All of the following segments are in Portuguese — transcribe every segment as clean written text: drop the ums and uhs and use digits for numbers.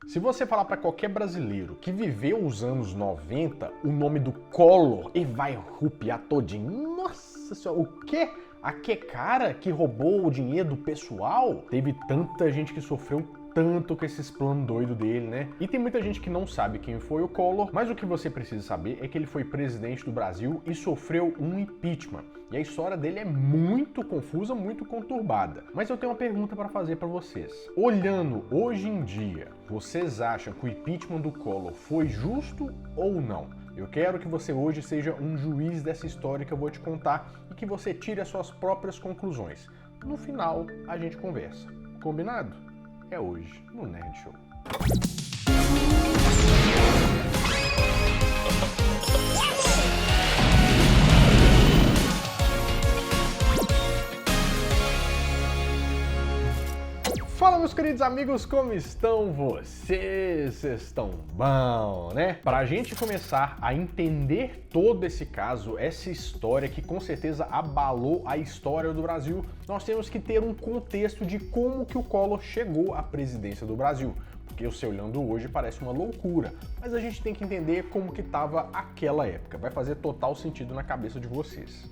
Se você falar para qualquer brasileiro que viveu os anos 90, o nome do Collor, ele vai arrupiar todinho. Nossa senhora, o quê? Aquele cara que roubou o dinheiro do pessoal? Teve tanta gente que sofreu tanto com esses planos doidos dele, né? E tem muita gente que não sabe quem foi o Collor, mas o que você precisa saber é que ele foi presidente do Brasil e sofreu um impeachment. E a história dele é muito confusa, muito conturbada. Mas eu tenho uma pergunta para fazer para vocês. Olhando hoje em dia, vocês acham que o impeachment do Collor foi justo ou não? Eu quero que você hoje seja um juiz dessa história que eu vou te contar e que você tire as suas próprias conclusões. No final, a gente conversa. Combinado? É hoje, no Nerd Show. Fala, meus queridos amigos, como estão vocês? Vocês estão bom, né? Pra gente começar a entender todo esse caso, essa história que com certeza abalou a história do Brasil, nós temos que ter um contexto de como que o Collor chegou à presidência do Brasil. Porque você olhando hoje parece uma loucura, mas a gente tem que entender como que estava aquela época. Vai fazer total sentido na cabeça de vocês.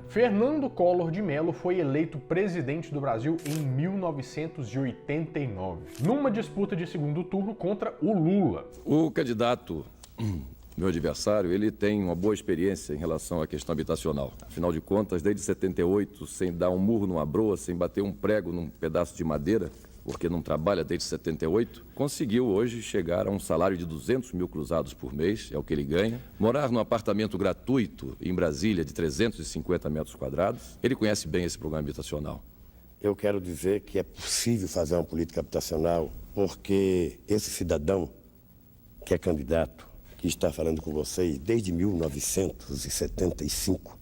Fernando Collor de Mello foi eleito presidente do Brasil em 1989, numa disputa de segundo turno contra o Lula. O candidato, meu adversário, ele tem uma boa experiência em relação à questão habitacional. Afinal de contas, desde 78, sem dar um murro numa broa, sem bater um prego num pedaço de madeira, porque não trabalha desde 78, conseguiu hoje chegar a um salário de 200 mil cruzados por mês, é o que ele ganha. Morar num apartamento gratuito em Brasília de 350 metros quadrados. Ele conhece bem esse programa habitacional. Eu quero dizer que é possível fazer uma política habitacional porque esse cidadão que é candidato, que está falando com vocês desde 1975,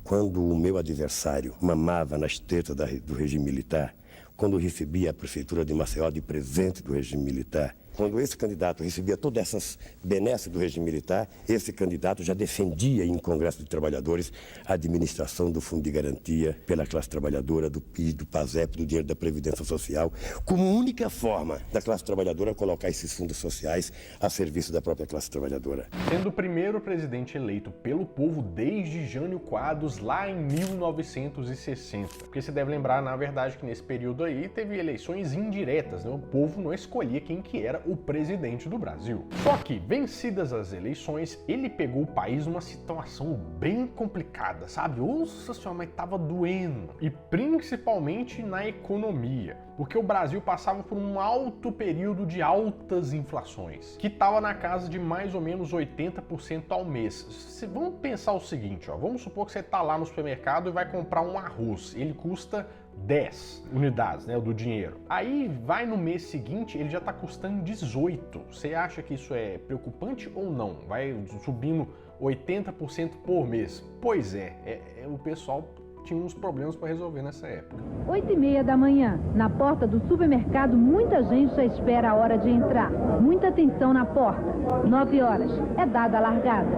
quando o meu adversário mamava nas tetas do regime militar, quando recebia a prefeitura de Maceió de presente do regime militar, quando esse candidato recebia todas essas benesses do regime militar, esse candidato já defendia em Congresso de Trabalhadores a administração do Fundo de Garantia pela classe trabalhadora, do PIS, do PASEP, do dinheiro da Previdência Social, como única forma da classe trabalhadora colocar esses fundos sociais a serviço da própria classe trabalhadora. Sendo o primeiro presidente eleito pelo povo desde Jânio Quadros, lá em 1960. Porque você deve lembrar, na verdade, que nesse período aí teve eleições indiretas, né? O povo não escolhia quem que era o presidente do Brasil. Só que, vencidas as eleições, ele pegou o país numa situação bem complicada, sabe? Nossa senhora, mas tava doendo. E principalmente na economia. Porque o Brasil passava por um alto período de altas inflações, que estava na casa de mais ou menos 80% ao mês. Vamos pensar o seguinte, ó, vamos supor que você está lá no supermercado e vai comprar um arroz, ele custa 10 unidades, né, do dinheiro. Aí vai no mês seguinte, ele já está custando 18. Você acha que isso é preocupante ou não? Vai subindo 80% por mês? Pois o pessoal tinha uns problemas para resolver nessa época. 8h30 da manhã, na porta do supermercado, muita gente já espera a hora de entrar. Muita atenção na porta. 9 horas, é dada a largada.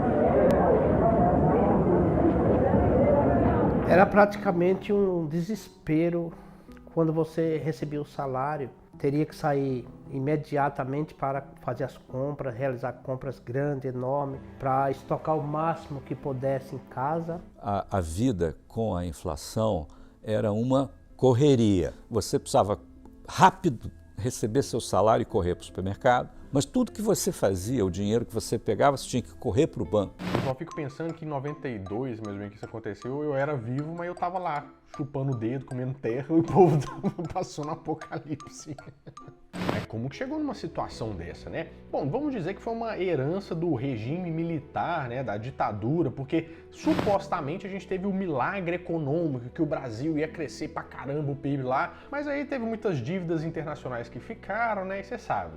Era praticamente um desespero quando você recebia o salário. Teria que sair imediatamente para fazer as compras, realizar compras grandes, enormes, para estocar o máximo que pudesse em casa. A vida com a inflação era uma correria. Você precisava rápido receber seu salário e correr para o supermercado, mas tudo que você fazia, o dinheiro que você pegava, você tinha que correr para o banco. Eu só fico pensando que em 92, mesmo bem que isso aconteceu, eu era vivo, mas eu tava lá, chupando o dedo, comendo terra, e o povo passou no apocalipse. Mas como que chegou numa situação dessa, né? Bom, vamos dizer que foi uma herança do regime militar, né, da ditadura, porque supostamente a gente teve um milagre econômico, que o Brasil ia crescer pra caramba o PIB lá, mas aí teve muitas dívidas internacionais que ficaram, né, e você sabe,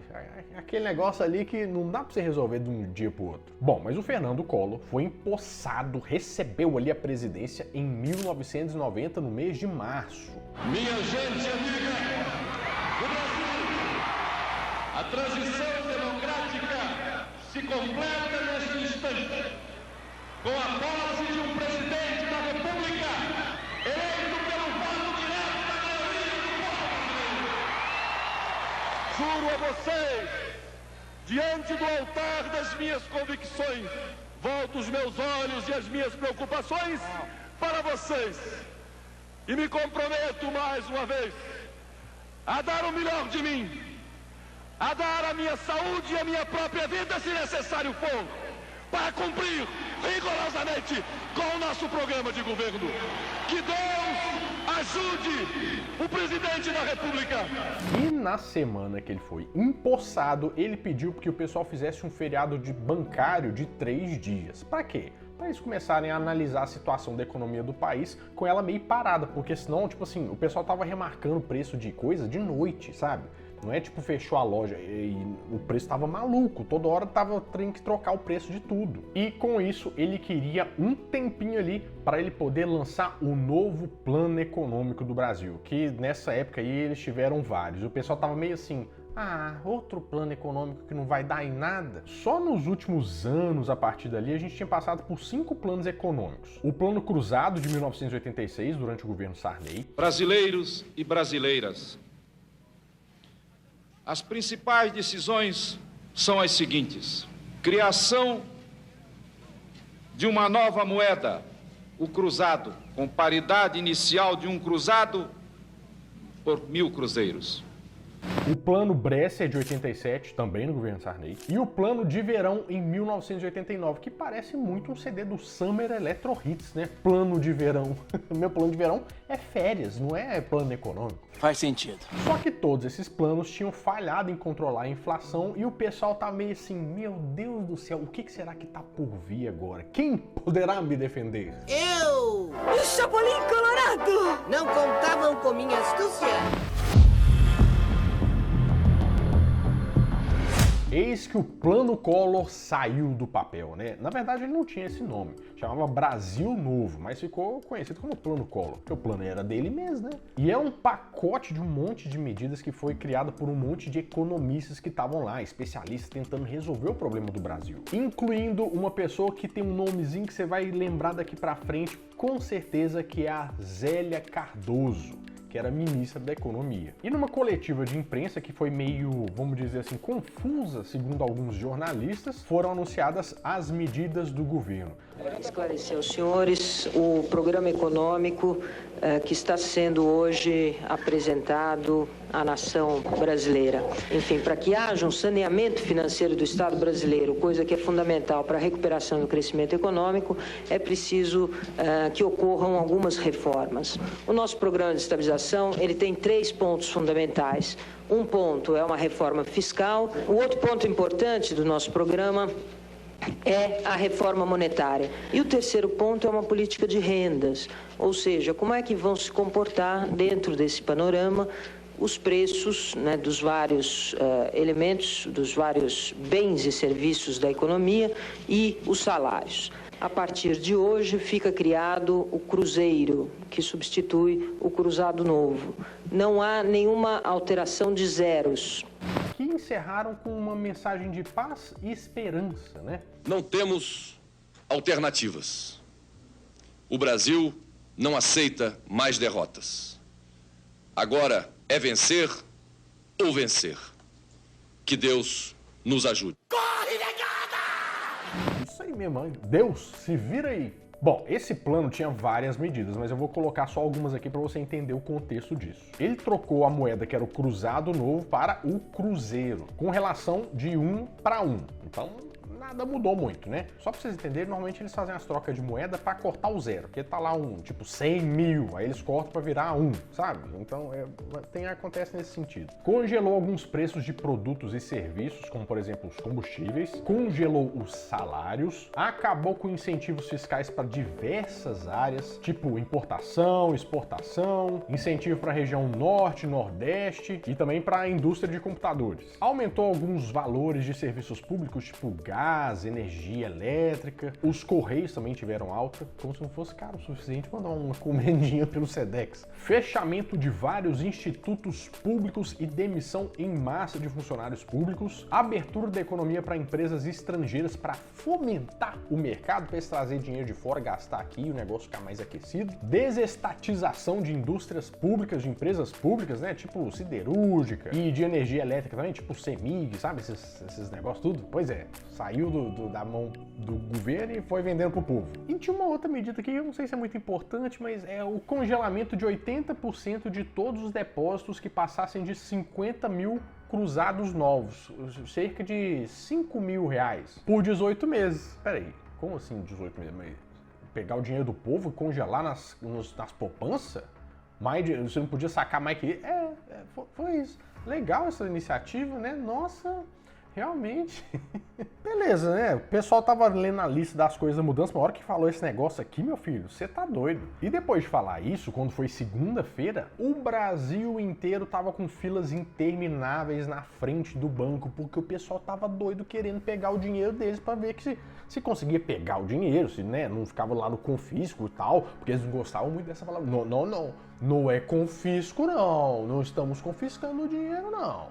aquele negócio ali que não dá pra você resolver de um dia pro outro. Bom, mas o Fernando Collor foi empossado, recebeu ali a presidência em 1990, no mês de março. Minha gente amiga, o Brasil A transição democrática se completa neste instante, com a posse de um presidente da República eleito pelo voto direto da maioria do povo. Juro a vocês, diante do altar das minhas convicções, volto os meus olhos e as minhas preocupações para vocês e me comprometo mais uma vez a dar o melhor de mim, a dar a minha saúde e a minha própria vida, se necessário for, para cumprir rigorosamente com o nosso programa de governo. Que Deus ajude o presidente da República. E na semana que ele foi empossado, ele pediu que o pessoal fizesse um feriado bancário de 3 dias. Para quê? Para eles começarem a analisar a situação da economia do país com ela meio parada, porque senão, tipo assim, o pessoal tava remarcando o preço de coisa de noite, sabe? Não é tipo fechou a loja e o preço tava maluco, toda hora tendo que trocar o preço de tudo. E com isso ele queria um tempinho ali para ele poder lançar o novo plano econômico do Brasil, que nessa época aí eles tiveram vários. O pessoal tava meio assim, outro plano econômico que não vai dar em nada. Só nos últimos anos, a partir dali, a gente tinha passado por 5 planos econômicos. O Plano Cruzado de 1986, durante o governo Sarney. Brasileiros e brasileiras, as principais decisões são as seguintes: criação de uma nova moeda, o cruzado, com paridade inicial de um cruzado por 1.000 cruzeiros. O Plano Bresser de 87, também no governo Sarney, e o Plano de Verão em 1989, que parece muito um CD do Summer Electro Hits, né? Plano de verão. Meu plano de verão é férias, não é plano econômico. Faz sentido. Só que todos esses planos tinham falhado em controlar a inflação e o pessoal tá meio assim, meu Deus do céu, o que será que tá por vir agora? Quem poderá me defender? Eu! O Chapolin Colorado! Não contavam com minha astúcia? Eis que o Plano Collor saiu do papel, né? Na verdade ele não tinha esse nome, chamava Brasil Novo, mas ficou conhecido como Plano Collor, porque o plano era dele mesmo, né? E é um pacote de um monte de medidas que foi criado por um monte de economistas que estavam lá, especialistas tentando resolver o problema do Brasil, incluindo uma pessoa que tem um nomezinho que você vai lembrar daqui pra frente, com certeza, que é a Zélia Cardoso, que era ministra da Economia. E numa coletiva de imprensa que foi meio, vamos dizer assim, confusa, segundo alguns jornalistas, foram anunciadas as medidas do governo. Esclarecer aos senhores o programa econômico que está sendo hoje apresentado à nação brasileira. Enfim, para que haja um saneamento financeiro do Estado brasileiro, coisa que é fundamental para a recuperação do crescimento econômico, é preciso que ocorram algumas reformas. O nosso programa de estabilização, ele tem 3 pontos fundamentais. Um ponto é uma reforma fiscal. O outro ponto importante do nosso programa é a reforma monetária. E o terceiro ponto é uma política de rendas, ou seja, como é que vão se comportar dentro desse panorama os preços, né, dos vários elementos, dos vários bens e serviços da economia e os salários. A partir de hoje fica criado o Cruzeiro, que substitui o Cruzado Novo. Não há nenhuma alteração de zeros. Que encerraram com uma mensagem de paz e esperança, né? Não temos alternativas. O Brasil não aceita mais derrotas. Agora é vencer ou vencer. Que Deus nos ajude. Corre, negada! Isso aí mesmo, hein? Deus, se vira aí. Bom, esse plano tinha várias medidas, mas eu vou colocar só algumas aqui para você entender o contexto disso. Ele trocou a moeda que era o Cruzado Novo para o Cruzeiro, com relação de 1 para 1. Então, nada mudou muito, né? Só pra vocês entenderem, normalmente eles fazem as trocas de moeda para cortar o zero, porque tá lá tipo 100 mil, aí eles cortam para virar 1, sabe? Então acontece nesse sentido. Congelou alguns preços de produtos e serviços, como por exemplo os combustíveis, congelou os salários, acabou com incentivos fiscais para diversas áreas, tipo importação, exportação, incentivo para a região norte, nordeste e também para a indústria de computadores. Aumentou alguns valores de serviços públicos, tipo gás, gás, energia elétrica. Os Correios também tiveram alta, como se não fosse caro o suficiente para dar uma comendinha pelo Sedex. Fechamento de vários institutos públicos e demissão em massa de funcionários públicos. Abertura da economia para empresas estrangeiras para fomentar o mercado, para eles trazer dinheiro de fora, gastar aqui e o negócio ficar mais aquecido. Desestatização de indústrias públicas, de empresas públicas, né? Tipo siderúrgica e de energia elétrica também, tipo CEMIG, sabe? Esses negócios tudo. Pois é, saiu da mão do governo e foi vendendo pro povo. E tinha uma outra medida que eu não sei se é muito importante, mas é o congelamento de 80% de todos os depósitos que passassem de 50 mil cruzados novos, cerca de 5 mil reais, por 18 meses. Peraí, como assim 18 meses? Mas pegar o dinheiro do povo e congelar nas poupanças? Você não podia sacar mais que... Foi isso. Legal essa iniciativa, né? Nossa, realmente. Beleza, né? O pessoal tava lendo a lista das coisas da mudança, mas na hora que falou esse negócio aqui, meu filho, você tá doido. E depois de falar isso, quando foi segunda-feira, o Brasil inteiro tava com filas intermináveis na frente do banco, porque o pessoal tava doido querendo pegar o dinheiro deles para ver que se conseguia pegar o dinheiro, se né, não ficava lá no confisco e tal, porque eles não gostavam muito dessa palavra. Não é confisco, não estamos confiscando o dinheiro, não.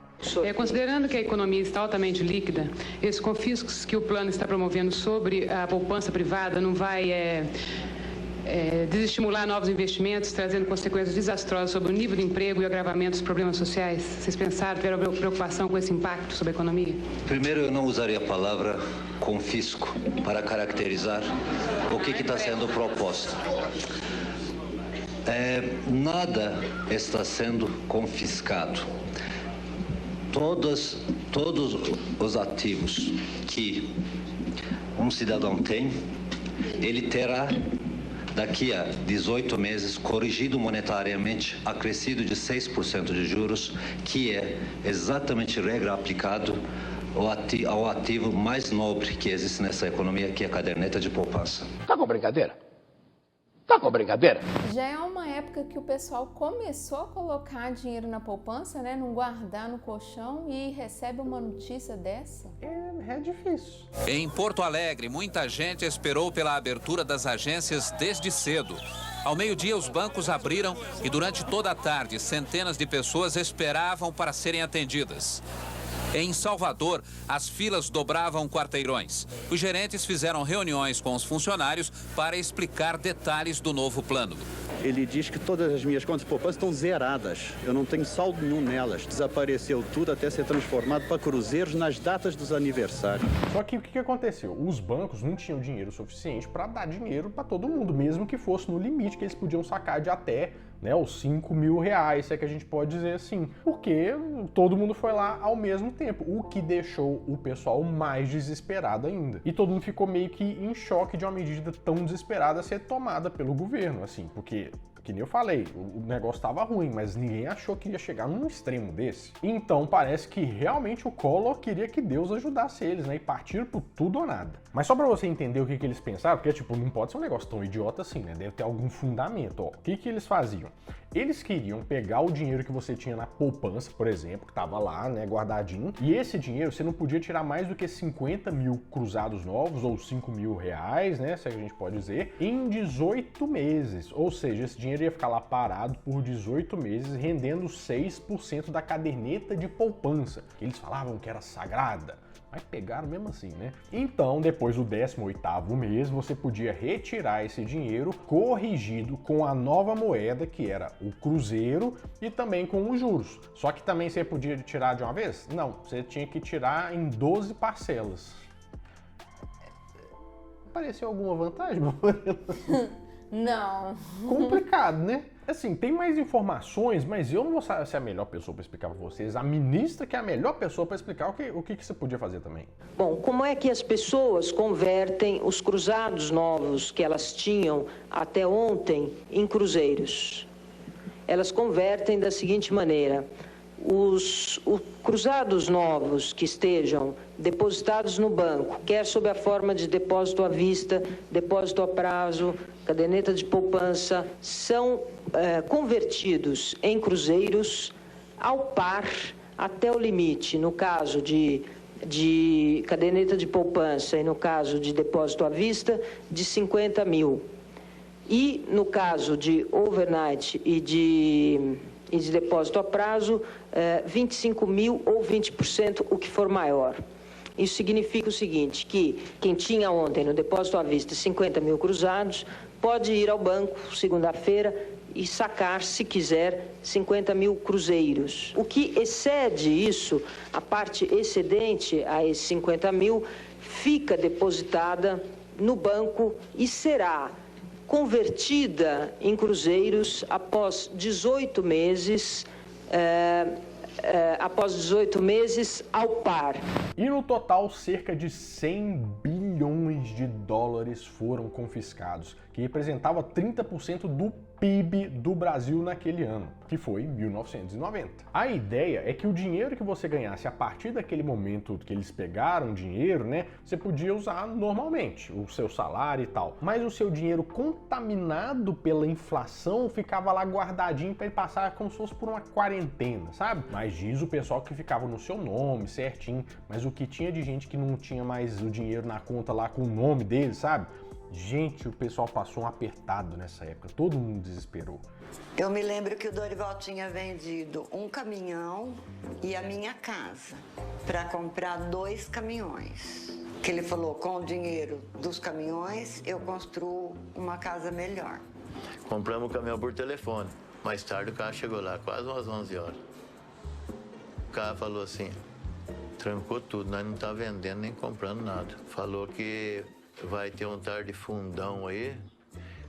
Considerando que a economia está altamente líquida, esses confiscos que o plano está promovendo sobre a poupança privada não vai desestimular novos investimentos, trazendo consequências desastrosas sobre o nível de emprego e o agravamento dos problemas sociais? Vocês pensaram, tiveram preocupação com esse impacto sobre a economia? Primeiro, eu não usaria a palavra confisco para caracterizar o que está sendo proposto. Nada está sendo confiscado. Todos os ativos que um cidadão tem, ele terá, daqui a 18 meses, corrigido monetariamente, acrescido de 6% de juros, que é exatamente regra aplicado ao ativo mais nobre que existe nessa economia, que é a caderneta de poupança. Tá com brincadeira? Tá com brincadeira? Já é uma época que o pessoal começou a colocar dinheiro na poupança, né? Não guardar no colchão, e recebe uma notícia dessa? É difícil. Em Porto Alegre, muita gente esperou pela abertura das agências desde cedo. Ao meio-dia, os bancos abriram e durante toda a tarde, centenas de pessoas esperavam para serem atendidas. Em Salvador, as filas dobravam quarteirões. Os gerentes fizeram reuniões com os funcionários para explicar detalhes do novo plano. Ele diz que todas as minhas contas de poupança estão zeradas. Eu não tenho saldo nenhum nelas. Desapareceu tudo até ser transformado para cruzeiros nas datas dos aniversários. Só que o que aconteceu? Os bancos não tinham dinheiro suficiente para dar dinheiro para todo mundo, mesmo que fosse no limite que eles podiam sacar de até os 5 mil reais, se é que a gente pode dizer assim, porque todo mundo foi lá ao mesmo tempo, o que deixou o pessoal mais desesperado ainda. E todo mundo ficou meio que em choque de uma medida tão desesperada ser tomada pelo governo, assim, porque, que nem eu falei, o negócio estava ruim, mas ninguém achou que ia chegar num extremo desse. Então parece que realmente o Collor queria que Deus ajudasse eles, né, e partiram por tudo ou nada. Mas só pra você entender o que eles pensaram, porque tipo, não pode ser um negócio tão idiota assim, né, deve ter algum fundamento, ó. O que eles faziam? Eles queriam pegar o dinheiro que você tinha na poupança, por exemplo, que tava lá, né, guardadinho, e esse dinheiro você não podia tirar mais do que 50 mil cruzados novos, ou 5 mil reais, né, se a gente pode dizer, em 18 meses. Ou seja, esse dinheiro ia ficar lá parado por 18 meses, rendendo 6% da caderneta de poupança, que eles falavam que era sagrada. Mas pegaram mesmo assim, né? Então, depois do 18º mês, você podia retirar esse dinheiro corrigido com a nova moeda, que era o cruzeiro, e também com os juros. Só que também você podia tirar de uma vez? Não, você tinha que tirar em 12 parcelas. Apareceu alguma vantagem? Não. Complicado, né? Assim, tem mais informações, mas eu não vou ser a melhor pessoa para explicar para vocês. A ministra que é a melhor pessoa para explicar o que você podia fazer também. Bom, como é que as pessoas convertem os cruzados novos que elas tinham até ontem em cruzeiros? Elas convertem da seguinte maneira: os cruzados novos que estejam depositados no banco, quer sob a forma de depósito à vista, depósito a prazo, caderneta de poupança, são convertidos em cruzeiros ao par até o limite. No caso de de caderneta de poupança e no caso de depósito à vista, de 50 mil. E no caso de overnight e de depósito a prazo, 25 mil ou 20%, o que for maior. Isso significa o seguinte, que quem tinha ontem no depósito à vista 50 mil cruzados, pode ir ao banco segunda-feira e sacar, se quiser, 50 mil cruzeiros. O que excede isso, a parte excedente a esses 50 mil, fica depositada no banco e será convertida em cruzeiros após 18 meses, ao par. E no total, cerca de 100 bilhões de dólares foram confiscados, que representava 30% do PIB do Brasil naquele ano, que foi 1990. A ideia é que o dinheiro que você ganhasse a partir daquele momento que eles pegaram o dinheiro, né, você podia usar normalmente, o seu salário e tal. Mas o seu dinheiro contaminado pela inflação ficava lá guardadinho para ele passar como se fosse por uma quarentena, sabe? Mas diz o pessoal que ficava no seu nome, certinho, mas o que tinha de gente que não tinha mais o dinheiro na conta lá com o nome dele, sabe? Gente, o pessoal passou um apertado nessa época, todo mundo desesperou. Eu me lembro que o Dorival tinha vendido um caminhão e a minha casa para comprar 2 caminhões. Que ele falou, com o dinheiro dos caminhões, eu construo uma casa melhor. Compramos o caminhão por telefone. Mais tarde o carro chegou lá, quase umas 11 horas. O cara falou assim, trancou tudo, nós não tá vendendo nem comprando nada. Falou que vai ter um tal de fundão aí,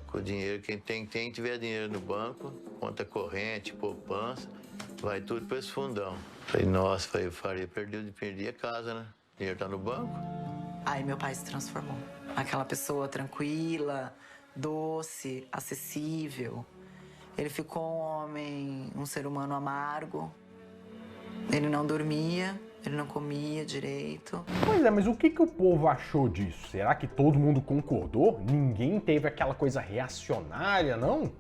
com o dinheiro, quem tiver dinheiro no banco, conta corrente, poupança, vai tudo para esse fundão. Falei, nossa, perdi a casa, né? O dinheiro tá no banco. Aí meu pai se transformou. Aquela pessoa tranquila, doce, acessível. Ele ficou um homem, um ser humano amargo. Ele não dormia. Ele não comia direito. Pois é, mas o que o povo achou disso? Será que todo mundo concordou? Ninguém teve aquela coisa reacionária, não?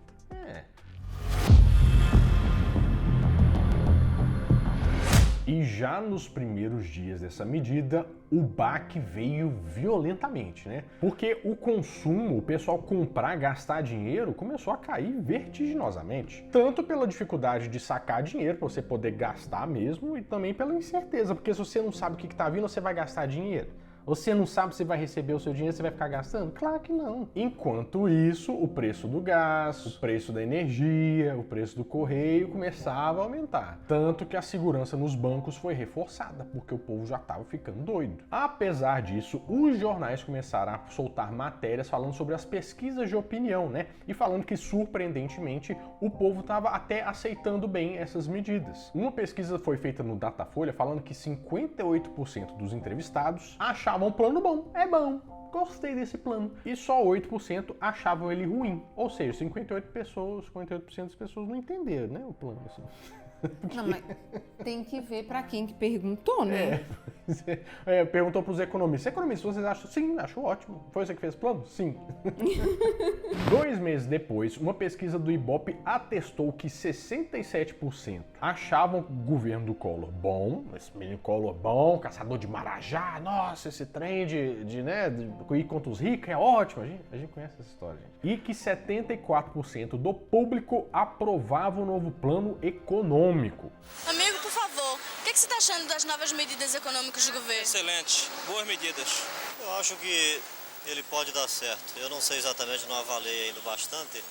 E já nos primeiros dias dessa medida, o baque veio violentamente, né? Porque o consumo, o pessoal comprar, gastar dinheiro, começou a cair vertiginosamente. Tanto pela dificuldade de sacar dinheiro, para você poder gastar mesmo, e também pela incerteza, porque se você não sabe o que tá vindo, você vai gastar dinheiro. Você não sabe se vai receber o seu dinheiro, você vai ficar gastando? Claro que não. Enquanto isso, o preço do gás, o preço da energia, o preço do correio começava a aumentar. Tanto que a segurança nos bancos foi reforçada, porque o povo já estava ficando doido. Apesar disso, os jornais começaram a soltar matérias falando sobre as pesquisas de opinião, né? E falando que, surpreendentemente, o povo estava até aceitando bem essas medidas. Uma pesquisa foi feita no Datafolha falando que 58% dos entrevistados achavam um plano bom. É bom, gostei desse plano. E só 8% achavam ele ruim. Ou seja, 58% das pessoas não entenderam, né, o plano. Assim. Não, mas tem que ver para quem que perguntou, né? Perguntou para os economistas. Economistas, vocês acham? Sim, acho ótimo. Foi você que fez o plano? Sim. 2 meses depois, uma pesquisa do Ibope atestou que 67% achavam o governo do Collor bom, esse menino Collor bom, caçador de marajá, nossa, esse trem de ir contra os ricos é ótimo. A gente conhece essa história, gente. E que 74% do público aprovava o novo plano econômico. Amigo, por favor, o que você está achando das novas medidas econômicas do governo? Excelente, boas medidas. Eu acho que ele pode dar certo. Eu não sei exatamente, não avaliei ainda bastante,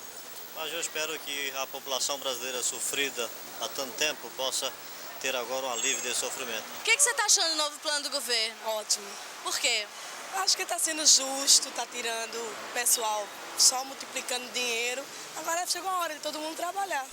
mas eu espero que a população brasileira sofrida há tanto tempo possa ter agora um alívio desse sofrimento. O que você está achando do novo plano do governo? Ótimo. Por quê? Acho que está sendo justo, está tirando o pessoal só multiplicando dinheiro. Agora chegou a hora de todo mundo trabalhar.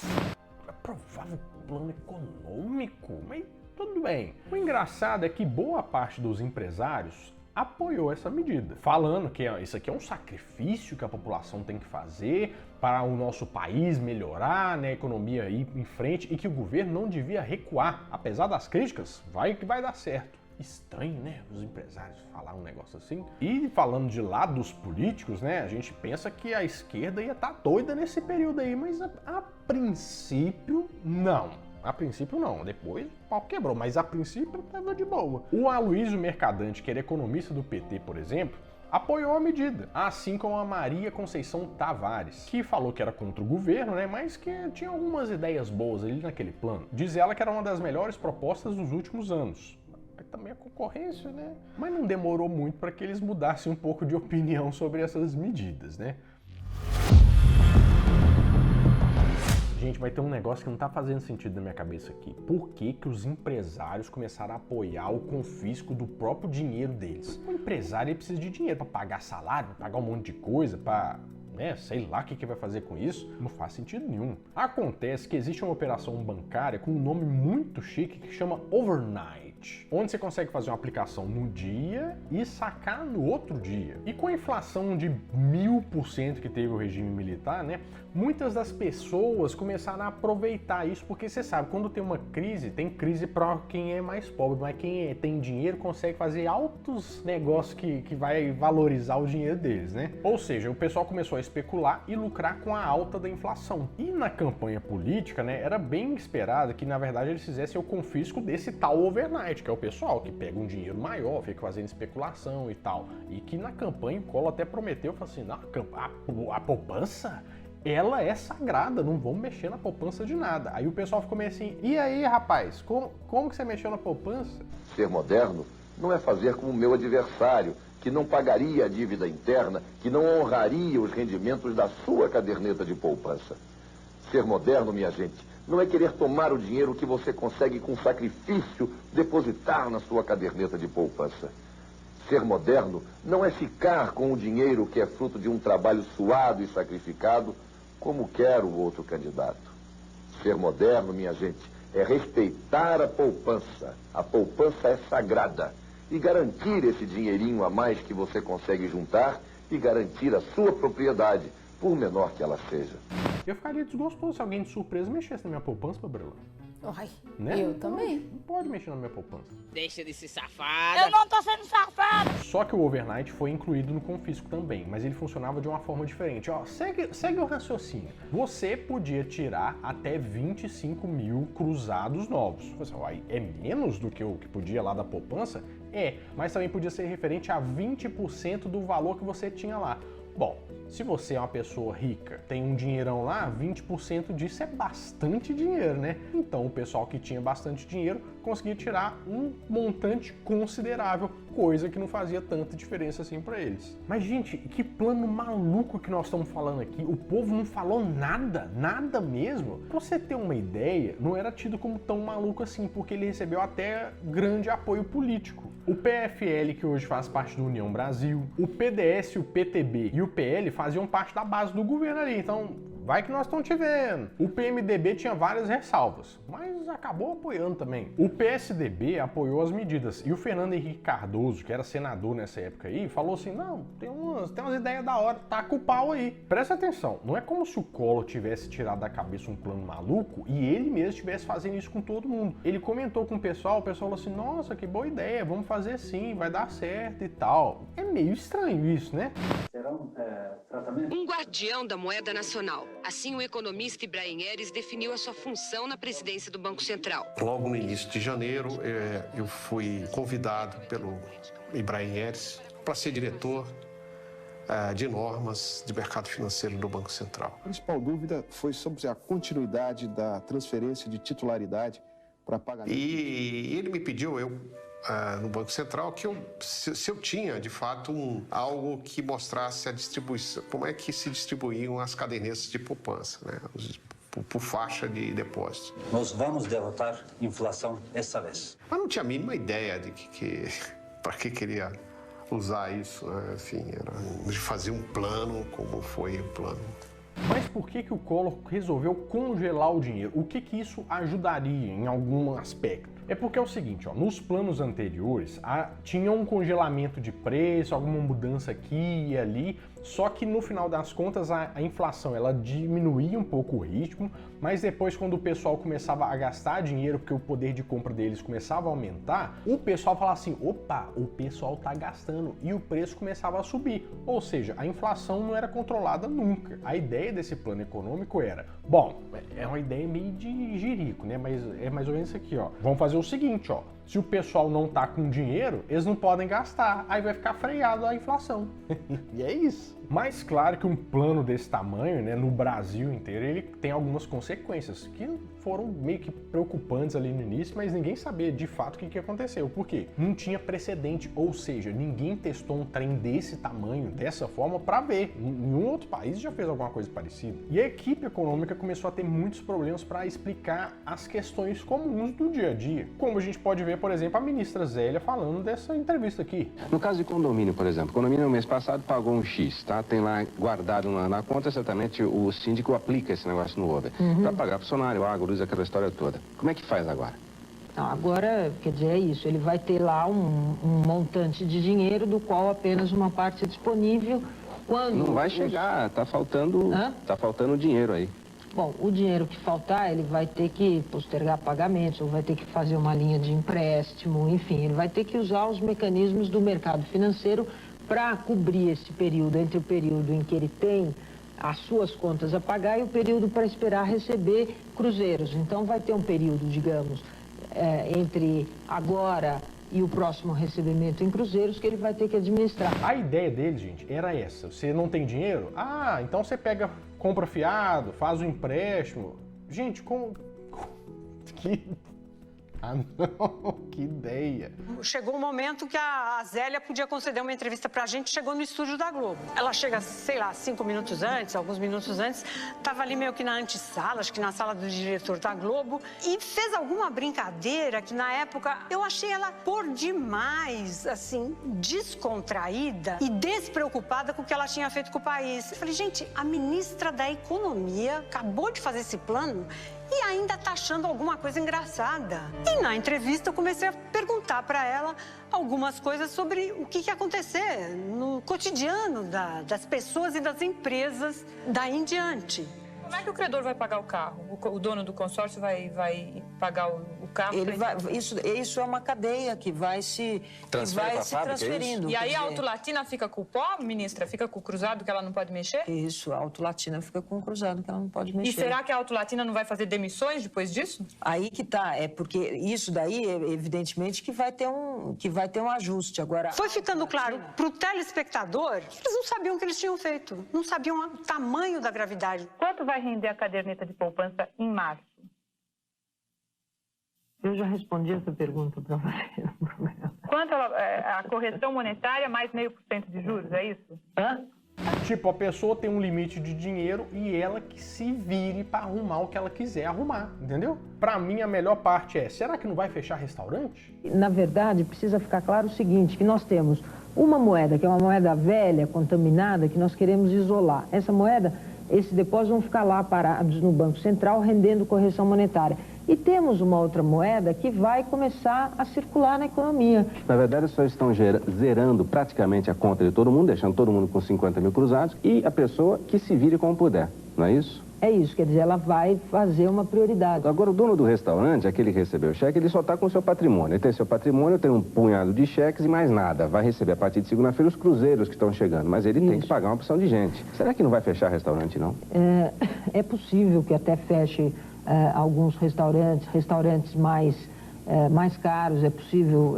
Provável plano econômico? Mas tudo bem. O engraçado é que boa parte dos empresários apoiou essa medida, falando que isso aqui é um sacrifício que a população tem que fazer para o nosso país melhorar, né, a economia ir em frente e que o governo não devia recuar. Apesar das críticas, vai que vai dar certo. Estranho, né? Os empresários falar um negócio assim. E falando de lado dos políticos, né? A gente pensa que a esquerda ia estar doida nesse período aí, mas a princípio, não. A princípio não, depois o pau quebrou, mas a princípio estava de boa. O Aloysio Mercadante, que era economista do PT, por exemplo, apoiou a medida, assim como a Maria Conceição Tavares, que falou que era contra o governo, né, mas que tinha algumas ideias boas ali naquele plano. Diz ela que era uma das melhores propostas dos últimos anos. Também a concorrência, né? Mas não demorou muito para que eles mudassem um pouco de opinião sobre essas medidas, né? Gente, vai ter um negócio que não tá fazendo sentido na minha cabeça aqui. Por que que os empresários começaram a apoiar o confisco do próprio dinheiro deles? O empresário ele precisa de dinheiro para pagar salário, para pagar um monte de coisa, para... sei lá o que vai fazer com isso, não faz sentido nenhum. Acontece que existe uma operação bancária com um nome muito chique que chama Overnight, onde você consegue fazer uma aplicação no dia e sacar no outro dia. E com a inflação de 1000% que teve o regime militar, né, muitas das pessoas começaram a aproveitar isso, porque você sabe, quando tem uma crise, tem crise para quem é mais pobre, mas quem tem dinheiro consegue fazer altos negócios que vai valorizar o dinheiro deles, né? Ou seja, o pessoal começou a especular e lucrar com a alta da inflação. E na campanha política, né, era bem esperado que, na verdade, eles fizessem o confisco desse tal overnight, que é o pessoal que pega um dinheiro maior, fica fazendo especulação e tal. E que na campanha o Collor até prometeu, falou assim, a poupança, ela é sagrada, não vamos mexer na poupança de nada. Aí o pessoal ficou meio assim, e aí, rapaz, como que você mexeu na poupança? Ser moderno não é fazer como o meu adversário, que não pagaria a dívida interna, que não honraria os rendimentos da sua caderneta de poupança. Ser moderno, minha gente, não é querer tomar o dinheiro que você consegue com sacrifício depositar na sua caderneta de poupança. Ser moderno não é ficar com o dinheiro que é fruto de um trabalho suado e sacrificado, como quer o outro candidato. Ser moderno, minha gente, é respeitar a poupança. A poupança é sagrada. E garantir esse dinheirinho a mais que você consegue juntar e garantir a sua propriedade, por menor que ela seja. Eu ficaria desgostoso se alguém de surpresa mexesse na minha poupança, Gabriela. Ai, Né? eu também. Não pode mexer na minha poupança. Deixa de ser safada. Eu não tô sendo safada. Só que o overnight foi incluído no confisco também, mas ele funcionava de uma forma diferente. Ó, segue o raciocínio. Você podia tirar até 25 mil cruzados novos. Você, ó, é menos do que o que podia lá da poupança? É, mas também podia ser referente a 20% do valor que você tinha lá. Bom, se você é uma pessoa rica, tem um dinheirão lá, 20% disso é bastante dinheiro, né? Então o pessoal que tinha bastante dinheiro conseguia tirar um montante considerável, coisa que não fazia tanta diferença assim para eles. Mas, gente, que plano maluco que nós estamos falando aqui. O povo não falou nada, nada mesmo. Pra você ter uma ideia, não era tido como tão maluco assim, porque ele recebeu até grande apoio político. O PFL, que hoje faz parte do União Brasil, o PDS, o PTB e o PL faziam parte da base do governo ali, então vai que nós estamos te vendo. O PMDB tinha várias ressalvas, mas acabou apoiando também. O PSDB apoiou as medidas e o Fernando Henrique Cardoso, que era senador nessa época aí, falou assim, não, tem umas ideias da hora, taca o pau aí. Presta atenção, não é como se o Collor tivesse tirado da cabeça um plano maluco e ele mesmo estivesse fazendo isso com todo mundo. Ele comentou com o pessoal falou assim, nossa, que boa ideia, vamos fazer sim, vai dar certo e tal. É meio estranho isso, né? Um guardião da moeda nacional. Assim, o economista Ibrahim Eres definiu a sua função na presidência do Banco Central. Logo no início de janeiro, eu fui convidado pelo Ibrahim Eres para ser diretor de normas de mercado financeiro do Banco Central. A principal dúvida foi sobre a continuidade da transferência de titularidade para pagamento. E ele me pediu, no Banco Central, que se eu tinha, de fato, algo que mostrasse a distribuição, como é que se distribuíam as cadernetas de poupança, né? Por faixa de depósito. Nós vamos derrotar a inflação essa vez. Mas não tinha a mínima ideia de para que queria usar isso, né? Enfim, era de fazer um plano, como foi o plano. Mas por que o Collor resolveu congelar o dinheiro? O que isso ajudaria em algum aspecto? É porque é o seguinte, ó, nos planos anteriores tinha um congelamento de preço, alguma mudança aqui e ali, Só que no final das contas a inflação ela diminuía um pouco o ritmo, mas depois quando o pessoal começava a gastar dinheiro, porque o poder de compra deles começava a aumentar, o pessoal falava assim, opa, o pessoal tá gastando, e o preço começava a subir. Ou seja, a inflação não era controlada nunca. A ideia desse plano econômico era, bom, é uma ideia meio de jirico, né? Mas é mais ou menos isso aqui, ó. Vamos fazer o seguinte, ó. Se o pessoal não tá com dinheiro, eles não podem gastar. Aí vai ficar freado a inflação. E é isso. Mas claro que um plano desse tamanho, né, no Brasil inteiro, ele tem algumas consequências que foram meio que preocupantes ali no início, mas ninguém sabia de fato o que aconteceu. Por quê? Não tinha precedente, ou seja, ninguém testou um trem desse tamanho, dessa forma, para ver. Nenhum outro país já fez alguma coisa parecida. E a equipe econômica começou a ter muitos problemas para explicar as questões comuns do dia a dia. Como a gente pode ver, por exemplo, a ministra Zélia falando dessa entrevista aqui. No caso de condomínio, por exemplo, o condomínio no mês passado pagou um X, tá? Tem lá guardado na conta, certamente o síndico aplica esse negócio no over. Para pagar funcionário, água, luz, aquela história toda. Como é que faz agora? Não, agora, quer dizer, é isso. Ele vai ter lá um montante de dinheiro do qual apenas uma parte é disponível quando... Não vai chegar, tá faltando dinheiro aí. Bom, o dinheiro que faltar, ele vai ter que postergar pagamentos, ou vai ter que fazer uma linha de empréstimo, enfim, ele vai ter que usar os mecanismos do mercado financeiro para cobrir esse período, entre o período em que ele tem as suas contas a pagar e o período para esperar receber cruzeiros. Então vai ter um período, digamos, entre agora e o próximo recebimento em cruzeiros que ele vai ter que administrar. A ideia dele, gente, era essa. Você não tem dinheiro? Ah, então você compra fiado, faz um empréstimo. Gente, Ah, não, que ideia. Chegou um momento que a Zélia podia conceder uma entrevista pra gente, chegou no estúdio da Globo. Ela chega, sei lá, 5 minutos antes, alguns minutos antes, tava ali meio que na antessala, acho que na sala do diretor da Globo, e fez alguma brincadeira que na época eu achei ela por demais, assim, descontraída e despreocupada com o que ela tinha feito com o país. Eu falei, gente, a ministra da Economia acabou de fazer esse plano e ainda tá achando alguma coisa engraçada. E na entrevista eu comecei a perguntar para ela algumas coisas sobre o que ia acontecer no cotidiano das pessoas e das empresas daí em diante. Como é que o credor vai pagar o carro? O dono do consórcio vai pagar o carro? Isso é uma cadeia que vai se transferindo. E aí a Auto Latina fica com o pó, ministra? Fica com o cruzado que ela não pode mexer? Isso, a Auto Latina fica com o cruzado que ela não pode mexer. E será que a Auto Latina não vai fazer demissões depois disso? Aí que tá, é porque isso daí, evidentemente, que vai ter um ajuste. Agora, foi ficando claro pro telespectador, eles não sabiam o que eles tinham feito, não sabiam o tamanho da gravidade. Quanto vai render a caderneta de poupança em março? Eu já respondi essa pergunta para você. Quanto a correção monetária mais 0,5% de juros, é isso? Tipo, a pessoa tem um limite de dinheiro e ela que se vire para arrumar o que ela quiser arrumar, entendeu? Para mim, a melhor parte é, será que não vai fechar restaurante? Na verdade, precisa ficar claro o seguinte, que nós temos uma moeda, que é uma moeda velha, contaminada, que nós queremos isolar. Essa moeda, esses depósitos vão ficar lá parados no Banco Central, rendendo correção monetária. E temos uma outra moeda que vai começar a circular na economia. Na verdade, só estão zerando praticamente a conta de todo mundo, deixando todo mundo com 50 mil cruzados e a pessoa que se vire como puder, não é isso? É isso, quer dizer, ela vai fazer uma prioridade. Agora, o dono do restaurante, aquele que recebeu o cheque, ele só está com o seu patrimônio. Ele tem seu patrimônio, tem um punhado de cheques e mais nada. Vai receber a partir de segunda-feira os cruzeiros que estão chegando, mas ele tem que pagar uma opção de gente. Será que não vai fechar restaurante, não? É possível que até feche alguns restaurantes mais caros, é possível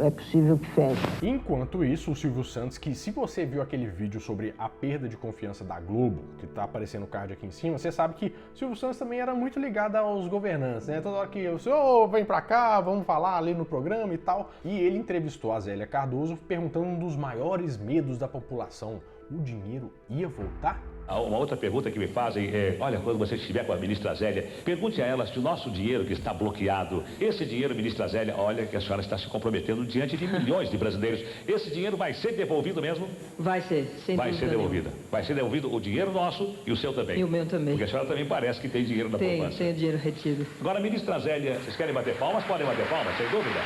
que feche. Enquanto isso, o Silvio Santos, que se você viu aquele vídeo sobre a perda de confiança da Globo, que tá aparecendo o card aqui em cima, você sabe que o Silvio Santos também era muito ligado aos governantes, né? Toda hora que o senhor vem pra cá, vamos falar ali no programa e tal. E ele entrevistou a Zélia Cardoso perguntando um dos maiores medos da população: o dinheiro ia voltar? Uma outra pergunta que me fazem é, olha, quando você estiver com a ministra Zélia, pergunte a ela se o nosso dinheiro que está bloqueado, esse dinheiro, ministra Zélia, olha que a senhora está se comprometendo diante de milhões de brasileiros. Esse dinheiro vai ser devolvido mesmo? Vai ser, sem Vai ser devolvido. Vai ser devolvido o dinheiro nosso e o seu também. E o meu também. Porque a senhora também parece que tem dinheiro na poupança. Tem dinheiro retido. Agora, ministra Zélia, vocês querem bater palmas? Podem bater palmas, sem dúvida.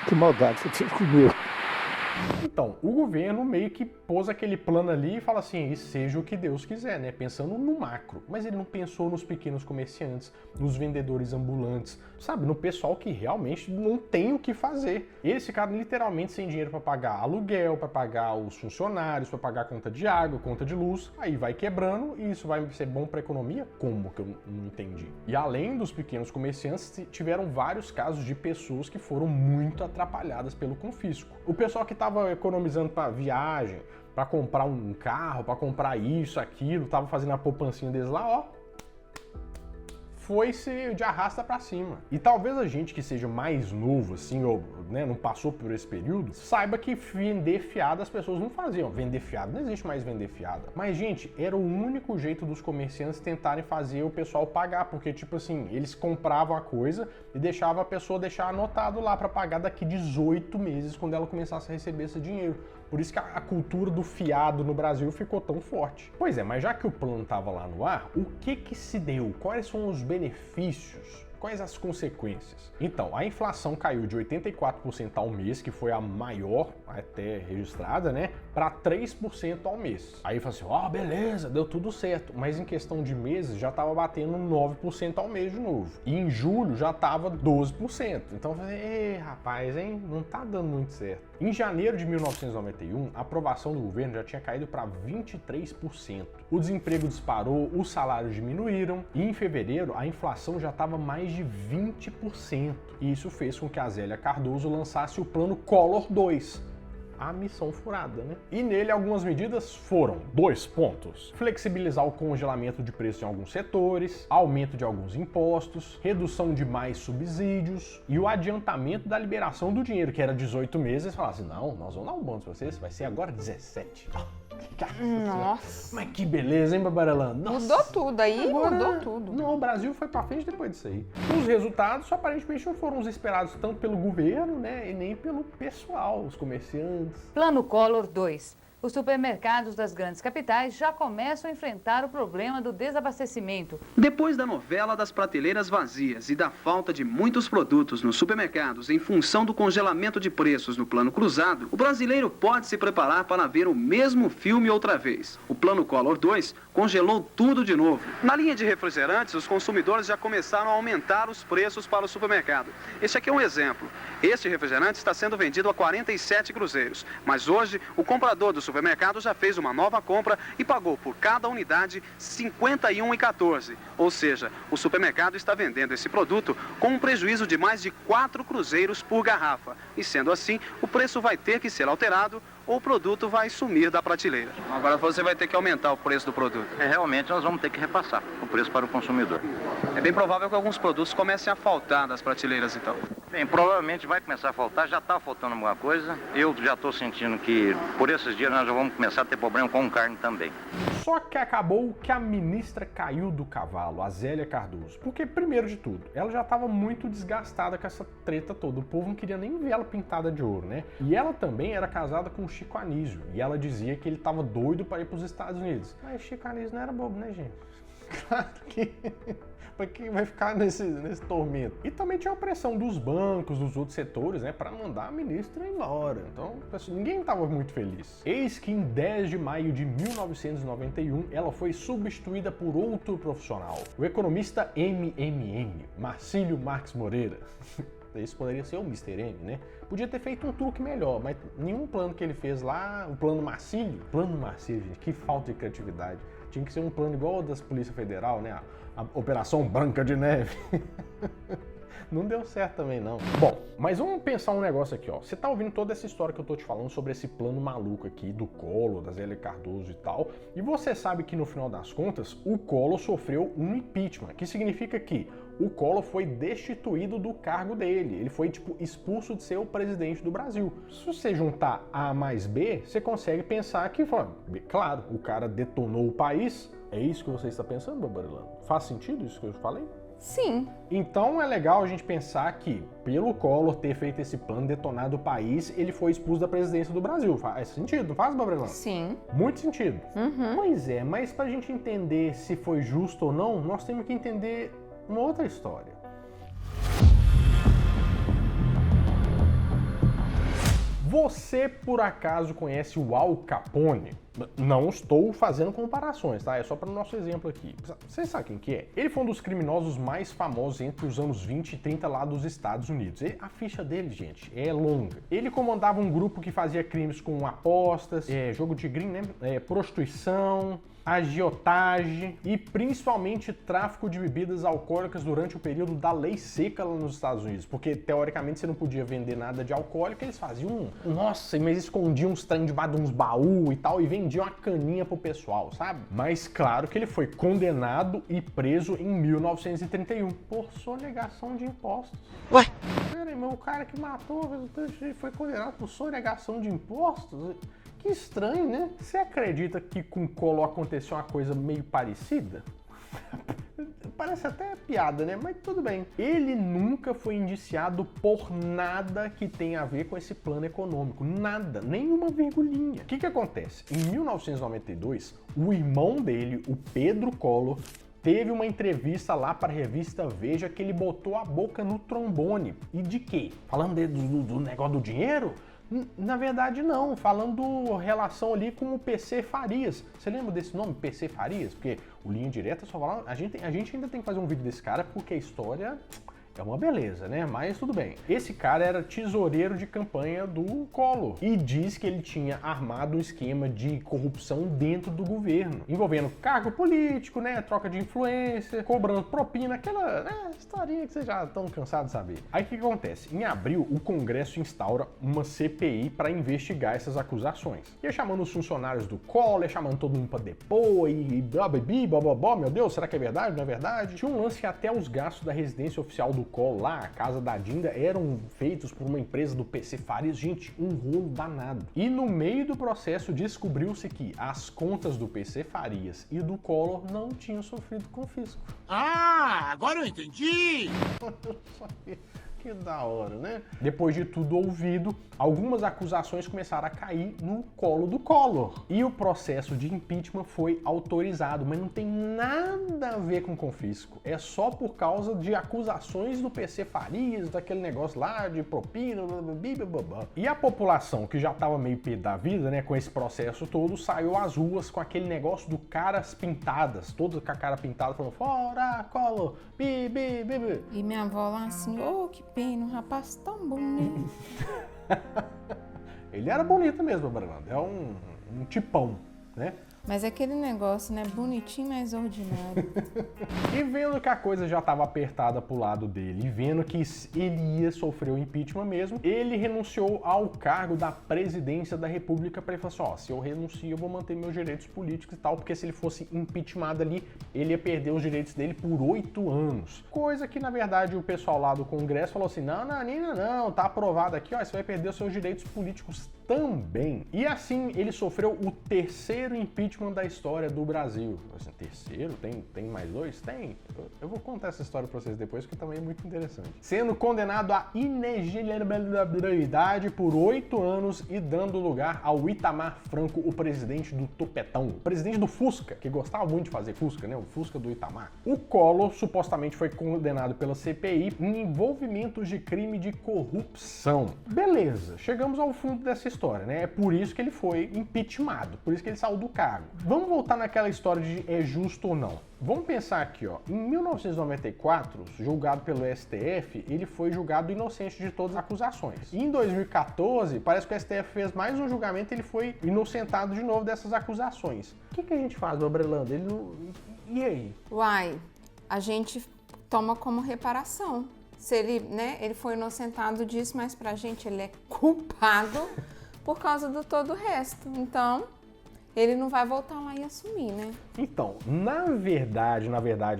Que maldade você teve comigo. Então, o governo meio que pôs aquele plano ali e fala assim, e seja o que Deus quiser, né? Pensando no macro. Mas ele não pensou nos pequenos comerciantes, nos vendedores ambulantes, sabe? No pessoal que realmente não tem o que fazer. Eles ficaram literalmente sem dinheiro para pagar aluguel, para pagar os funcionários, para pagar conta de água, conta de luz. Aí vai quebrando e isso vai ser bom para a economia? Como que eu não entendi? E além dos pequenos comerciantes, tiveram vários casos de pessoas que foram muito atrapalhadas pelo confisco. O pessoal que estava economizando para viagem, para comprar um carro, para comprar isso, aquilo, tava fazendo a poupancinha deles lá, ó, foi-se de arrasta para cima. E talvez a gente que seja mais novo, assim, ou né, não passou por esse período, saiba que vender fiada as pessoas não faziam. Vender fiada, não existe mais vender fiada. Mas, gente, era o único jeito dos comerciantes tentarem fazer o pessoal pagar, porque, tipo assim, eles compravam a coisa e deixavam a pessoa deixar anotado lá para pagar daqui 18 meses, quando ela começasse a receber esse dinheiro. Por isso que a cultura do fiado no Brasil ficou tão forte. Pois é, mas já que o plano estava lá no ar, o que se deu? Quais são os benefícios? Quais as consequências? Então, a inflação caiu de 84% ao mês, que foi a maior até registrada, né, para 3% ao mês. Aí fala assim, ó, beleza, deu tudo certo. Mas em questão de meses já estava batendo 9% ao mês de novo. E em julho já estava 12%. Então eu falei, rapaz, hein, não tá dando muito certo. Em janeiro de 1991, a aprovação do governo já tinha caído para 23%. O desemprego disparou, os salários diminuíram e em fevereiro a inflação já estava mais de 20%. E isso fez com que a Zélia Cardoso lançasse o Plano Collor 2. A missão furada, né? E nele algumas medidas foram 2 pontos. Flexibilizar o congelamento de preços em alguns setores, aumento de alguns impostos, redução de mais subsídios e o adiantamento da liberação do dinheiro, que era 18 meses, falar assim, não, nós vamos dar um bônus pra vocês, vai ser agora 17. Nossa. Mas que beleza, hein, Babarelã? Mudou tudo aí, mudou tudo. Não, o Brasil foi pra frente depois disso aí. Os resultados aparentemente não foram os esperados tanto pelo governo, né, e nem pelo pessoal, os comerciantes. Plano Collor 2. Os supermercados das grandes capitais já começam a enfrentar o problema do desabastecimento. Depois da novela das prateleiras vazias e da falta de muitos produtos nos supermercados em função do congelamento de preços no Plano Cruzado, o brasileiro pode se preparar para ver o mesmo filme outra vez. O Plano Collor 2 congelou tudo de novo. Na linha de refrigerantes, os consumidores já começaram a aumentar os preços para o supermercado. Este aqui é um exemplo. Este refrigerante está sendo vendido a 47 cruzeiros, mas hoje o comprador do supermercado já fez uma nova compra e pagou por cada unidade R$ 51,14. Ou seja, o supermercado está vendendo esse produto com um prejuízo de mais de 4 cruzeiros por garrafa. E sendo assim, o preço vai ter que ser alterado ou o produto vai sumir da prateleira. Agora você vai ter que aumentar o preço do produto. Realmente nós vamos ter que repassar o preço para o consumidor. É bem provável que alguns produtos comecem a faltar das prateleiras então. Bem, provavelmente vai começar a faltar, já está faltando alguma coisa. Eu já estou sentindo que por esses dias nós já vamos começar a ter problema com carne também. Só que acabou que a ministra caiu do cavalo, a Zélia Cardoso. Porque, primeiro de tudo, ela já estava muito desgastada com essa treta toda. O povo não queria nem ver ela pintada de ouro, né? E ela também era casada com o Chico Anísio. E ela dizia que ele estava doido para ir para os Estados Unidos. Mas Chico Anísio não era bobo, né, gente? Claro que... Pra quem vai ficar nesse tormento. E também tinha a pressão dos bancos, dos outros setores, né, para mandar a ministra embora. Então, ninguém estava muito feliz. Eis que em 10 de maio de 1991, ela foi substituída por outro profissional, o economista MMM, Marcílio Marques Moreira. Esse poderia ser o Mr. M, né? Podia ter feito um truque melhor, mas nenhum plano que ele fez lá, o plano Marcílio, gente, que falta de criatividade. Tinha que ser um plano igual ao das Polícia Federal, né? A Operação Branca de Neve. Não deu certo também, não. Bom, mas vamos pensar um negócio aqui, ó. Você tá ouvindo toda essa história que eu tô te falando sobre esse plano maluco aqui do Collor, da Zélia Cardoso e tal. E você sabe que no final das contas, o Collor sofreu um impeachment, que significa que o Collor foi destituído do cargo dele. Ele foi, tipo, expulso de ser o presidente do Brasil. Se você juntar A mais B, você consegue pensar que, claro, o cara detonou o país. É isso que você está pensando, Babarelã? Faz sentido isso que eu falei? Sim. Então é legal a gente pensar que, pelo Collor ter feito esse plano, detonado o país, ele foi expulso da presidência do Brasil. Faz sentido, não faz, Babarelã? Sim. Muito sentido. Uhum. Pois é, mas pra gente entender se foi justo ou não, nós temos que entender uma outra história. Você, por acaso, conhece o Al Capone? Não estou fazendo comparações, tá? É só para o nosso exemplo aqui. Vocês sabem quem que é? Ele foi um dos criminosos mais famosos entre os anos 20 e 30 lá dos Estados Unidos. A ficha dele, gente, é longa. Ele comandava um grupo que fazia crimes com apostas, jogo de green, né? Prostituição, agiotagem e principalmente tráfico de bebidas alcoólicas durante o período da lei seca lá nos Estados Unidos, porque teoricamente você não podia vender nada de alcoólico, eles faziam, nossa, mas escondiam uns trem debaixo de uns baús e tal e vendiam uma caninha pro pessoal, sabe? Mas claro que ele foi condenado e preso em 1931 por sonegação de impostos. Ué? Peraí, mas o cara que matou foi condenado por sonegação de impostos? Que estranho, né? Você acredita que com o Collor aconteceu uma coisa meio parecida? Parece até piada, né? Mas tudo bem. Ele nunca foi indiciado por nada que tenha a ver com esse plano econômico. Nada, nenhuma virgulinha. O que acontece? Em 1992, o irmão dele, o Pedro Collor, teve uma entrevista lá para a revista Veja que ele botou a boca no trombone. E de quê? Falando do negócio do dinheiro? Na verdade, não. Falando relação ali com o PC Farias. Você lembra desse nome, PC Farias? Porque o Linha Direta só fala... A gente ainda tem que fazer um vídeo desse cara porque a história... é uma beleza, né? Mas tudo bem. Esse cara era tesoureiro de campanha do Collor e diz que ele tinha armado um esquema de corrupção dentro do governo, envolvendo cargo político, né? Troca de influência, cobrando propina, aquela historinha que vocês já estão cansados de saber. Aí o que acontece? Em abril, o Congresso instaura uma CPI para investigar essas acusações. Ia chamando os funcionários do Collor, ia chamando todo mundo para depor e blá, meu Deus, será que é verdade? Não é verdade? Tinha um lance que até os gastos da residência oficial do Collor lá, a casa da Dinda, eram feitos por uma empresa do PC Farias. Gente, um rolo danado. E no meio do processo descobriu-se que as contas do PC Farias e do Collor não tinham sofrido confisco. Ah, agora eu entendi! Que da hora, né? Depois de tudo ouvido, algumas acusações começaram a cair no colo do Collor. E o processo de impeachment foi autorizado, mas não tem nada a ver com confisco. É só por causa de acusações do PC Farias, daquele negócio lá de propina, blá. E a população, que já tava meio pé da vida, né, com esse processo todo, saiu às ruas com aquele negócio do caras pintadas, todos com a cara pintada, falando, fora, Collor, bi. E minha avó lá assim, que pena, um rapaz tão bonito. Ele era bonito mesmo, Brando. É um tipão, né? Mas aquele negócio, né? Bonitinho, mas ordinário. E vendo que a coisa já estava apertada pro lado dele, e vendo que ele ia sofrer o impeachment mesmo, ele renunciou ao cargo da presidência da República para ele falar assim, se eu renuncio, eu vou manter meus direitos políticos e tal, porque se ele fosse impeachmentado ali, ele ia perder os direitos dele por 8 anos. Coisa que, na verdade, o pessoal lá do Congresso falou assim, não, tá aprovado aqui, ó, você vai perder os seus direitos políticos também. E assim, ele sofreu o terceiro impeachment da história do Brasil. Assim, terceiro? Tem mais 2? Tem. Eu vou contar essa história pra vocês depois, que também é muito interessante. Sendo condenado à inelegibilidade por 8 anos e dando lugar ao Itamar Franco, o presidente do Topetão. O presidente do Fusca, que gostava muito de fazer Fusca, né? O Fusca do Itamar. O Collor supostamente foi condenado pela CPI em envolvimentos de crime de corrupção. Beleza, chegamos ao fundo dessa história, né? É por isso que ele foi impeachmentado, por isso que ele saiu do cargo. Vamos voltar naquela história de é justo ou não. Vamos pensar aqui, ó. Em 1994, julgado pelo STF, ele foi julgado inocente de todas as acusações. E em 2014, parece que o STF fez mais um julgamento e ele foi inocentado de novo dessas acusações. O que a gente faz, Brelando? Ele não... E aí? Uai, a gente toma como reparação. Se ele, né, ele foi inocentado disso, mas pra gente ele é culpado por causa do todo o resto. Então, ele não vai voltar lá e assumir, né? Então, na verdade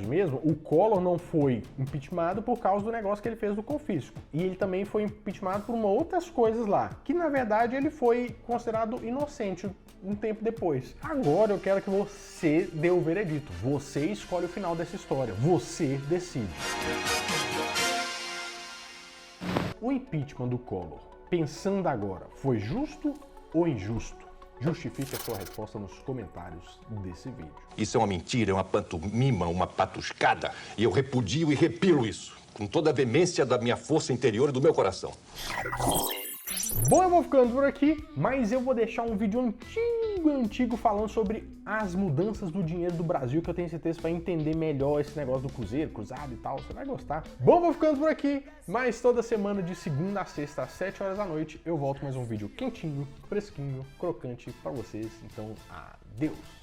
mesmo, o Collor não foi impeachmentado por causa do negócio que ele fez do confisco. E ele também foi impeachmentado por outras coisas lá, que na verdade ele foi considerado inocente um tempo depois. Agora eu quero que você dê o veredito. Você escolhe o final dessa história. Você decide. O impeachment do Collor, pensando agora, foi justo ou injusto? Justifique a sua resposta nos comentários desse vídeo. Isso é uma mentira, é uma pantomima, uma patuscada. E eu repudio e repilo isso, com toda a veemência da minha força interior e do meu coração. Bom, eu vou ficando por aqui, mas eu vou deixar um vídeo antigo falando sobre as mudanças do dinheiro do Brasil, que eu tenho certeza que vai entender melhor esse negócio do cruzeiro, cruzado e tal, você vai gostar. Bom, eu vou ficando por aqui, mas toda semana de segunda a sexta às 7 horas da noite eu volto mais um vídeo quentinho, fresquinho, crocante pra vocês, então adeus!